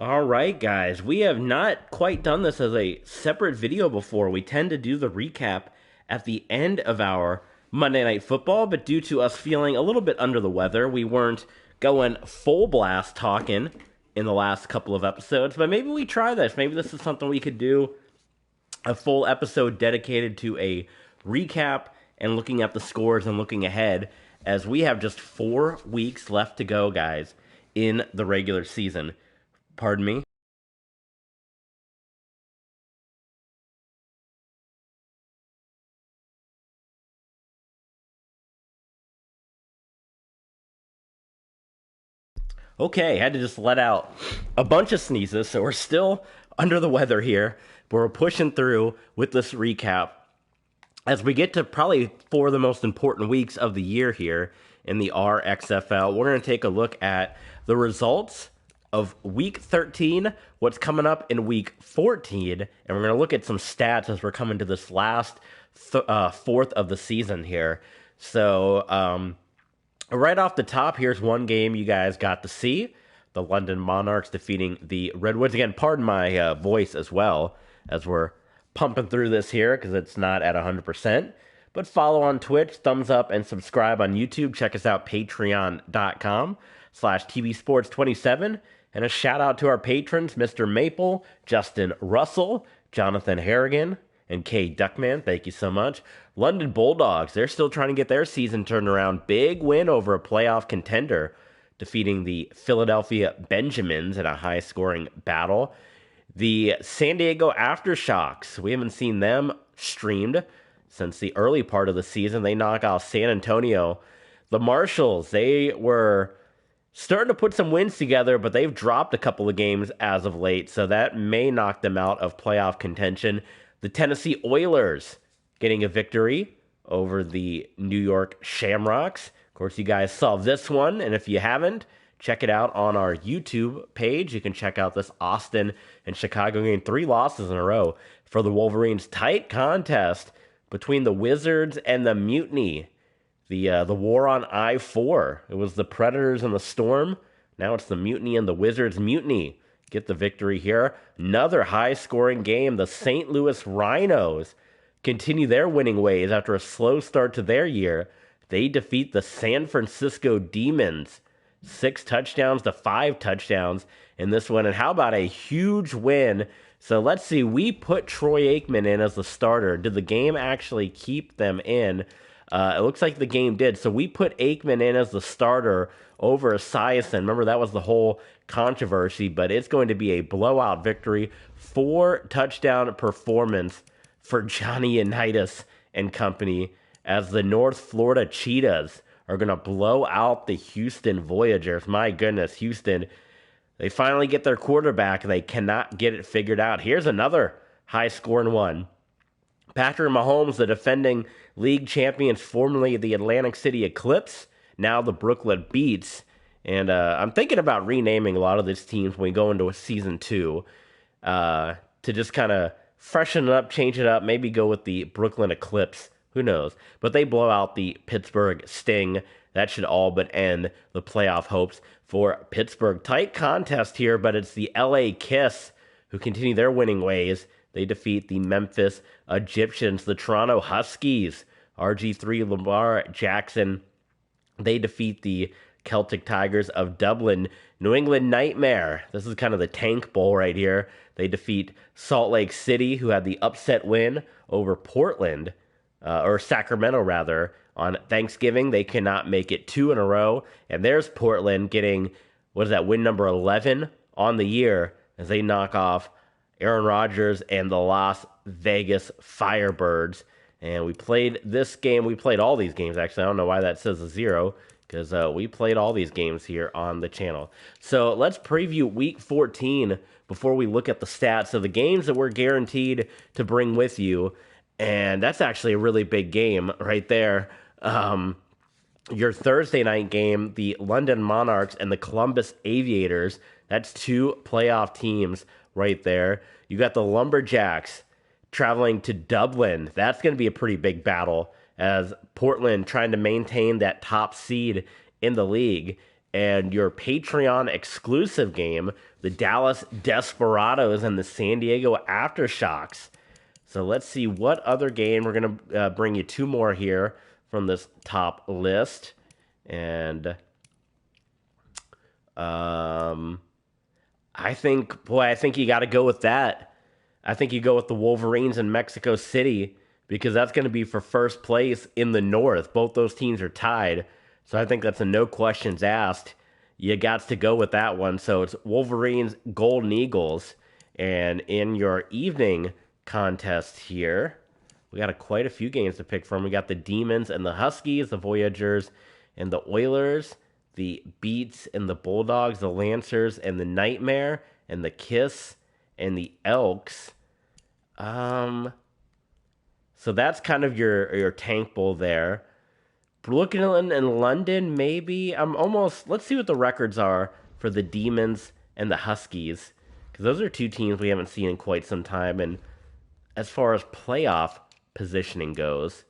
All right, guys. We have not quite done this as a separate video before. We tend to do the recap at the end of our Monday Night Football, but due to us feeling a little bit under the weather, we weren't going full blast talking in the last couple of episodes. But maybe we try this. Maybe this is something we could do a full episode dedicated to a recap and looking at the scores and looking ahead as we have just 4 weeks left to go, guys, in the regular season. Pardon me. Okay, had to just let out a bunch of sneezes, so we're still under the weather here, but we're pushing through with this recap as we get to probably four of the most important weeks of the year here in the RXFL. We're going to take a look at the results of week 13, what's coming up in week 14, and we're going to look at some stats as we're coming to this last fourth of the season here. So, right off the top, here's one game you guys got to see. The London Monarchs defeating the Redwoods. Again, pardon my voice as well, as we're pumping through this here because it's not at 100%. But follow on Twitch, thumbs up, and subscribe on YouTube. Check us out, patreon.com/tvsports27. And a shout out to our patrons, Mr. Maple, Justin Russell, Jonathan Harrigan, and Kay Duckman. Thank you so much. London Bulldogs, they're still trying to get their season turned around. Big win over a playoff contender, defeating the Philadelphia Benjamins in a high-scoring battle. The San Diego Aftershocks, we haven't seen them streamed since the early part of the season. They knock out San Antonio. The Marshalls, they were starting to put some wins together, but they've dropped a couple of games as of late, so that may knock them out of playoff contention. The Tennessee Oilers getting a victory over the New York Shamrocks. Of course, you guys saw this one, and if you haven't, check it out on our YouTube page. You can check out this Austin and Chicago game. 3 losses in a row for the Wolverines. Tight contest between the Wizards and the Mutiny. The war on I-4. It was the Predators and the Storm. Now it's the Mutiny and the Wizards. Mutiny get the victory here. Another high-scoring game. The St. Louis Rhinos continue their winning ways after a slow start to their year. They defeat the San Francisco Demons 6 touchdowns to 5 touchdowns in this one. And how about a huge win? So let's see. We put Troy Aikman in as the starter. Did the game actually keep them in? It looks like the game did. So we put Aikman in as the starter over Esiason. Remember, that was the whole controversy, but it's going to be a blowout victory. 4-touchdown performance for Johnny Unitas and company as the North Florida Cheetahs are going to blow out the Houston Voyagers. My goodness, Houston, they finally get their quarterback and they cannot get it figured out. Here's another high-scoring one. Patrick Mahomes, the defending league champions, formerly the Atlantic City Eclipse, now the Brooklyn Beats. And I'm thinking about renaming a lot of these teams when we go into a season 2 to just kind of freshen it up, change it up, maybe go with the Brooklyn Eclipse. Who knows? But they blow out the Pittsburgh Sting. That should all but end the playoff hopes for Pittsburgh. Tight contest here, but it's the LA Kiss who continue their winning ways. They defeat the Memphis Egyptians, the Toronto Huskies, RG3, Lamar Jackson. They defeat the Celtic Tigers of Dublin. New England Nightmare. This is kind of the Tank Bowl right here. They defeat Salt Lake City, who had the upset win over Portland, or Sacramento rather, on Thanksgiving. They cannot make it 2 in a row. And there's Portland getting, what is that, win number 11 on the year as they knock off Aaron Rodgers and the Las Vegas Firebirds. And we played this game. We played all these games, actually. I don't know why that says a 0, because we played all these games here on the channel. So let's preview Week 14 before we look at the stats of the games that we're guaranteed to bring with you. And that's actually a really big game right there. Your Thursday night game, the London Monarchs and the Columbus Aviators. That's 2 playoff teams right there. You got the Lumberjacks traveling to Dublin. That's going to be a pretty big battle as Portland trying to maintain that top seed in the league. And your Patreon exclusive game the Dallas Desperados and the San Diego Aftershocks. So let's see what other game. We're going to bring you two more here from this top list. And I think you got to go with that. I think you go with the Wolverines in Mexico City because that's going to be for first place in the North. Both those teams are tied. So I think that's a no questions asked. You got to go with that one. So it's Wolverines, Golden Eagles. And in your evening contest here, we got quite a few games to pick from. We got the Demons and the Huskies, the Voyagers and the Oilers, the Beats and the Bulldogs, the Lancers and the Nightmare, and the Kiss and the Elks. So that's kind of your tank bowl there. Brooklyn and London, maybe. Let's see what the records are for the Demons and the Huskies, because those are two teams we haven't seen in quite some time. And as far as playoff positioning goes,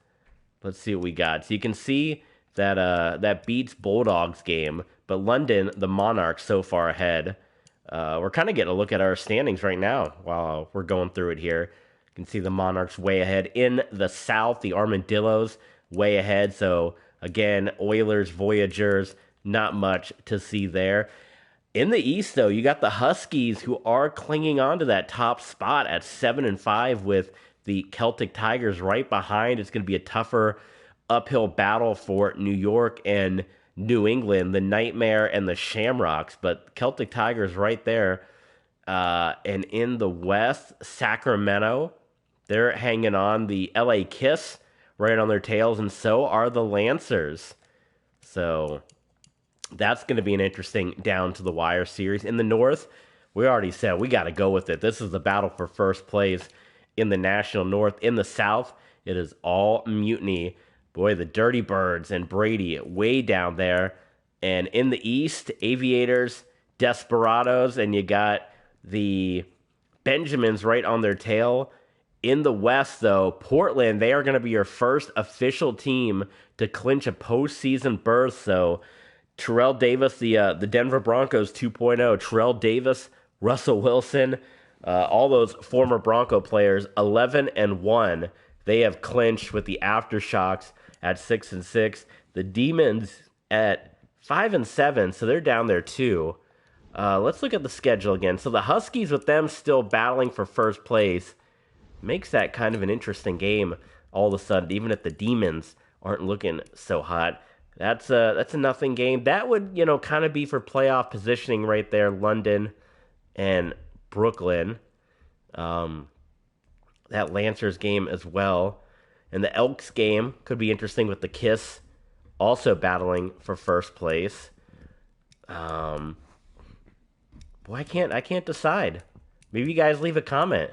let's see what we got. So you can see that Beats Bulldogs game, but London, the Monarchs, so far ahead. We're kind of getting a look at our standings right now while we're going through it here. You can see the Monarchs way ahead. In the South, the Armadillos way ahead. So again, Oilers, Voyagers, not much to see there. In the East, though, you got the Huskies, who are clinging on to that top spot at 7-5 with the Celtic Tigers right behind. It's going to be a tougher uphill battle for New York and New England, the Nightmare and the Shamrocks, but Celtic Tigers right there. And in the West, Sacramento, they're hanging on. The LA Kiss right on their tails, and so are the Lancers. So that's going to be an interesting down to the wire series. In the North, we already said we got to go with it. This is the battle for first place in the National North. In the South, it is all mutiny. Boy, the Dirty Birds and Brady way down there. And in the East, Aviators, Desperados, and you got the Benjamins right on their tail. In the West, though, Portland, they are going to be your first official team to clinch a postseason berth. So Terrell Davis, the Denver Broncos 2.0, Terrell Davis, Russell Wilson, all those former Bronco players, 11-1. They have clinched with the Aftershocks at 6-6. The Demons at 5-7, so they're down there too. Let's look at the schedule again. So the Huskies, with them still battling for first place, makes that kind of an interesting game all of a sudden, even if the Demons aren't looking so hot. That's a nothing game. That would, kind of be for playoff positioning right there, London and Brooklyn. That Lancers game as well. And the Elks game could be interesting with the Kiss also battling for first place. Boy, I can't decide. Maybe you guys leave a comment.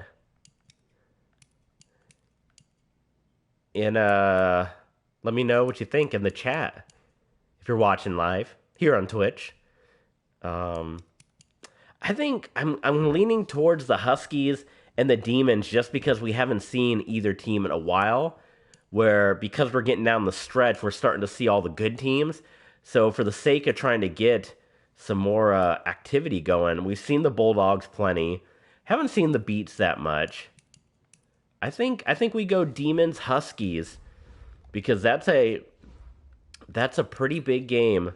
And let me know what you think in the chat if you're watching live here on Twitch. I think I'm leaning towards the Huskies and the Demons just because we haven't seen either team in a while. Because we're getting down the stretch, we're starting to see all the good teams. So for the sake of trying to get some more activity going, we've seen the Bulldogs plenty. Haven't seen the Beats that much. I think we go Demons Huskies because that's a pretty big game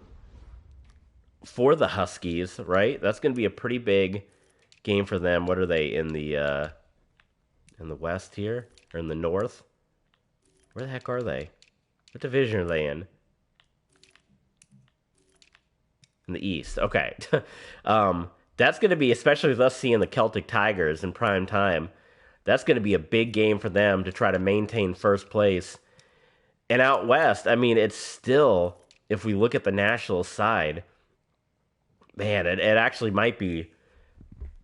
for the Huskies, right? That's going to be a pretty big game for them. What are they in the West here or in the North? Where the heck are they? What division are they in? In the East. Okay. That's going to be, especially with us seeing the Celtic Tigers in prime time, that's going to be a big game for them to try to maintain first place. And out West, I mean, it's still, if we look at the Nationals side, man, it actually might be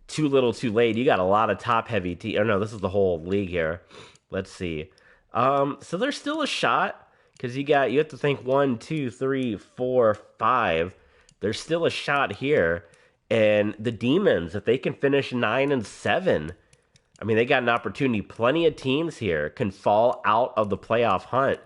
too little too late. You got a lot of top-heavy teams. Oh, no, this is the whole league here. Let's see. So there's still a shot, because you have to think 1, 2, 3, 4, 5. There's still a shot here. And the Demons, if they can finish 9-7, I mean, they got an opportunity. Plenty of teams here can fall out of the playoff hunt.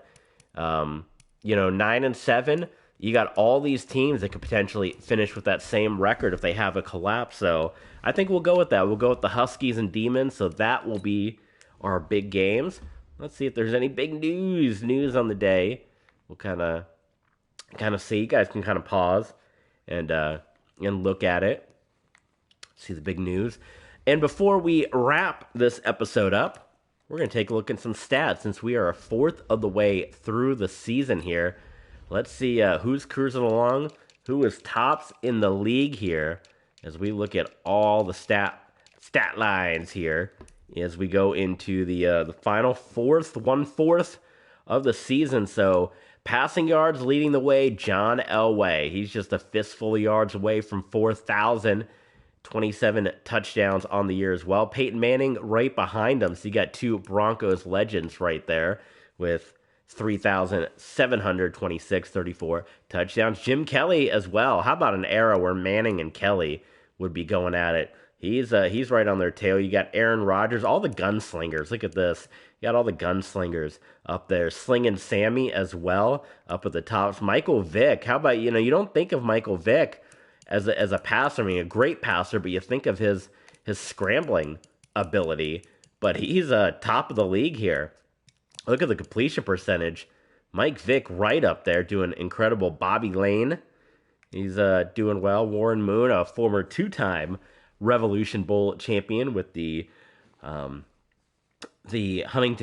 9-7, you got all these teams that could potentially finish with that same record if they have a collapse. So I think we'll go with that. We'll go with the Huskies and Demons. So that will be our big games. Let's see if there's any big news on the day. We'll kind of see. You guys can kind of pause and look at it. See the big news. And before we wrap this episode up, we're going to take a look at some stats since we are a fourth of the way through the season here. Let's see who's cruising along, who is tops in the league here as we look at all the stat lines here as we go into the final one-fourth of the season. So passing yards leading the way, John Elway. He's just a fistful of yards away from 4,000. 27 touchdowns on the year as well. Peyton Manning right behind him. So you got two Broncos legends right there with 3,726, 34 touchdowns. Jim Kelly as well. How about an era where Manning and Kelly would be going at it? He's right on their tail. You got Aaron Rodgers, all the gunslingers. Look at this. You got all the gunslingers up there. Slinging Sammy as well up at the tops. Michael Vick. How about, you don't think of Michael Vick as a passer. I mean, a great passer, but you think of his scrambling ability. But he's top of the league here. Look at the completion percentage. Mike Vick right up there doing incredible. Bobby Lane, he's doing well. Warren Moon, a former two-time Revolution Bowl champion with the Huntington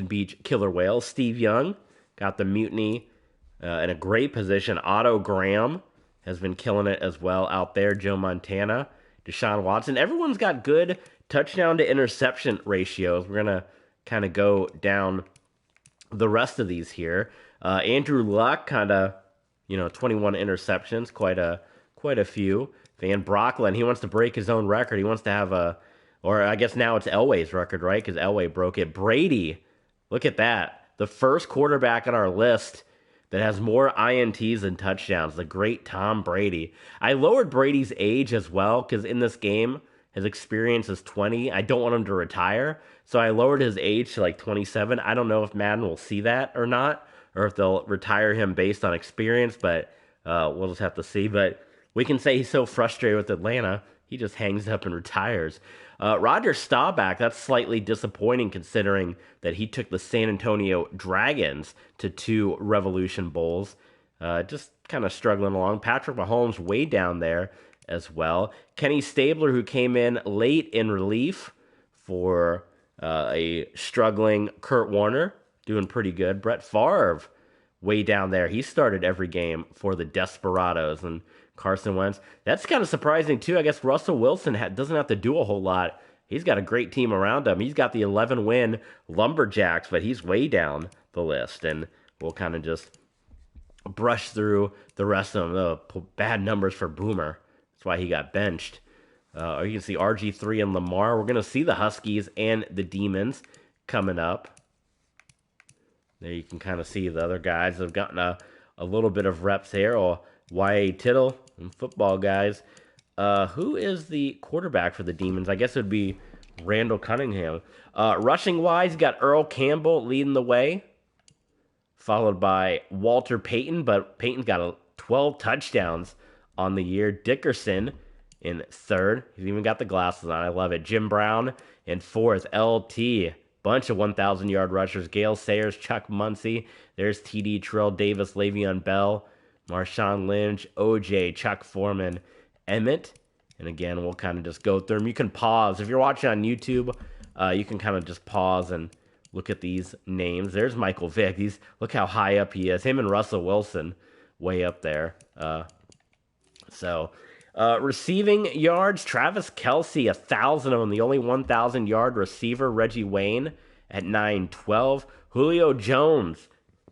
Beach Killer Whales. Steve Young got the Mutiny in a great position. Otto Graham has been killing it as well out there. Joe Montana, Deshaun Watson. Everyone's got good touchdown to interception ratios. We're going to kind of go down the rest of these here. Andrew Luck, kind of, 21 interceptions, quite a few. Van Brocklin, he wants to break his own record. He wants to have or I guess now it's Elway's record, right? Because Elway broke it. Brady, look at that. The first quarterback on our list that has more INTs than touchdowns, the great Tom Brady. I lowered Brady's age as well because in this game, his experience is 20. I don't want him to retire, so I lowered his age to like 27. I don't know if Madden will see that or not, or if they'll retire him based on experience, but we'll just have to see. But we can say he's so frustrated with Atlanta, he just hangs up and retires. Roger Staubach, that's slightly disappointing considering that he took the San Antonio Dragons to 2 Revolution Bowls. Just kind of struggling along. Patrick Mahomes way down there as well. Kenny Stabler, who came in late in relief for a struggling Kurt Warner, doing pretty good. Brett Favre, way down there. He started every game for the Desperados. And Carson Wentz, that's kind of surprising too. I guess Russell Wilson doesn't have to do a whole lot. He's got a great team around him. He's got the 11-win Lumberjacks, but he's way down the list. And we'll kind of just brush through the rest of them. The bad numbers for Boomer. That's why he got benched. You can see RG3 and Lamar. We're going to see the Huskies and the Demons coming up. There you can kind of see the other guys that have gotten a little bit of reps here. Or Y.A. Tittle and football guys. Who is the quarterback for the Demons? I guess it would be Randall Cunningham. Rushing-wise, you got Earl Campbell leading the way, followed by Walter Payton, but Payton's got 12 touchdowns on the year. Dickerson in third. He's even got the glasses on. I love it. Jim Brown in fourth. LT. Bunch of 1,000-yard rushers. Gale Sayers, Chuck Muncie. There's TD, Terrell Davis, Le'Veon Bell, Marshawn Lynch, OJ, Chuck Foreman, Emmett. And again, we'll kind of just go through them. You can pause. If you're watching on YouTube, you can kind of just pause and look at these names. There's Michael Vick. Look how high up he is. Him and Russell Wilson way up there. Receiving yards, Travis Kelce, 1,000 of them. The only 1,000-yard receiver, Reggie Wayne at 912. Julio Jones,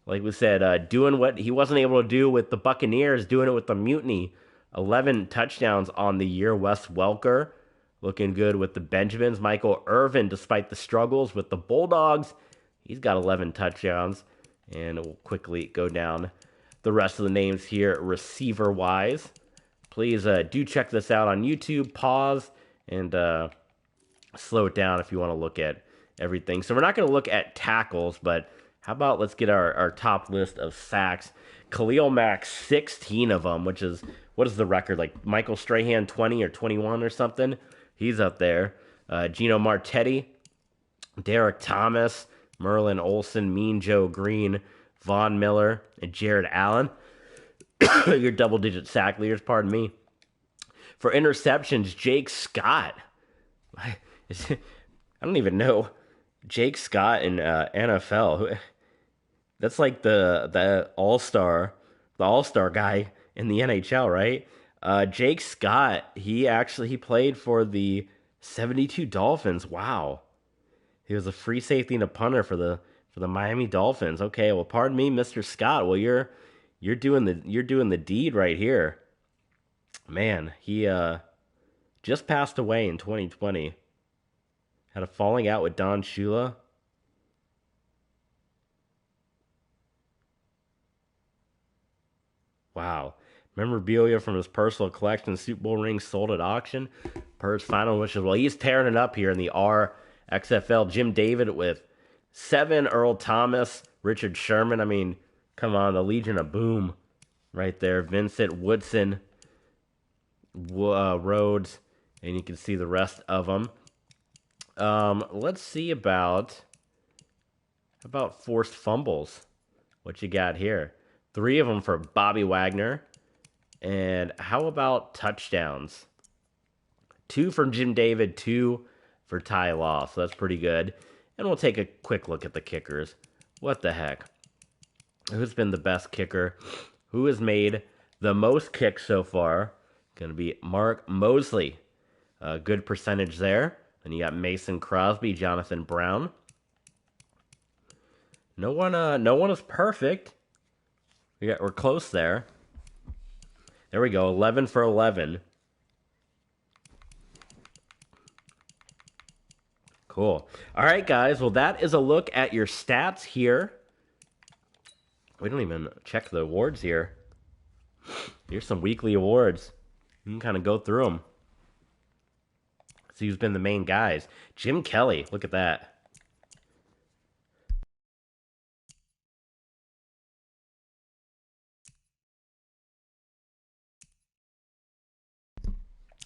like we said, doing what he wasn't able to do with the Buccaneers, doing it with the Mutiny. 11 touchdowns on the year. Wes Welker looking good with the Benjamins. Michael Irvin, despite the struggles with the Bulldogs, he's got 11 touchdowns. And we'll quickly go down the rest of the names here receiver-wise. Please do check this out on YouTube. Pause and slow it down if you want to look at everything. So we're not going to look at tackles, but How about let's get our top list of sacks. Khalil Mack, 16 of them, which is, what is the record? Like Michael Strahan, 20 or 21 or something? He's up there. Gino Marchetti, Derek Thomas, Merlin Olsen, Mean Joe Green, Von Miller, and Jared Allen. Your double-digit sack leaders, pardon me. For interceptions, Jake Scott. I don't even know. Jake Scott in NFL. That's like the all-star guy in the NHL, right? Jake Scott, he played for the 72 Dolphins. Wow. He was a free safety and a punter for the Miami Dolphins. Okay, well, pardon me, Mr. Scott. Well, you're doing the deed right here. Man, he just passed away in 2020. Had a falling out with Don Shula. Wow. Memorabilia from his personal collection, Super Bowl rings sold at auction. Per his final wishes. Well, he's tearing it up here in the RXFL. Jim David with 7, Earl Thomas, Richard Sherman. I mean, come on, the Legion of Boom right there. Vincent Woodson, Rhodes, and you can see the rest of them. Let's see about forced fumbles. What you got here? 3 of them for Bobby Wagner. And how about touchdowns? 2 from Jim David, 2 for Ty Law. So that's pretty good. And we'll take a quick look at the kickers. What the heck? Who's been the best kicker? Who has made the most kicks so far? Going to be Mark Mosley. Good percentage there. And you got Mason Crosby, Jonathan Brown. No one is perfect. We're close there. There we go, 11 for 11. Cool. All right, guys. Well, that is a look at your stats here. We don't even check the awards here. Here's some weekly awards. You can kind of go through them. See who's been the main guys. Jim Kelly, look at that.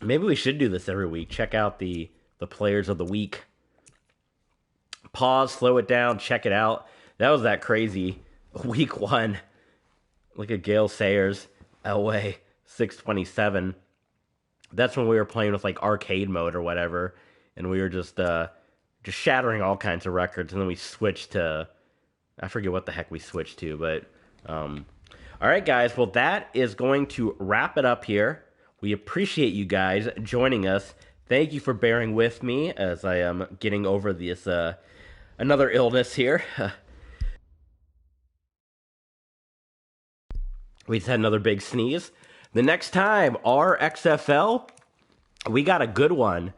Maybe we should do this every week. Check out the players of the week. Pause, slow it down, check it out. That was that crazy week 1. Look at Gale Sayers, Elway, 627. That's when we were playing with like arcade mode or whatever, and we were just shattering all kinds of records. And then we switched to, I forget what the heck we switched to, but all right, guys. Well, that is going to wrap it up here. We appreciate you guys joining us. Thank you for bearing with me as I am getting over this another illness here. We just had another big sneeze. The next time, RXFL, we got a good one.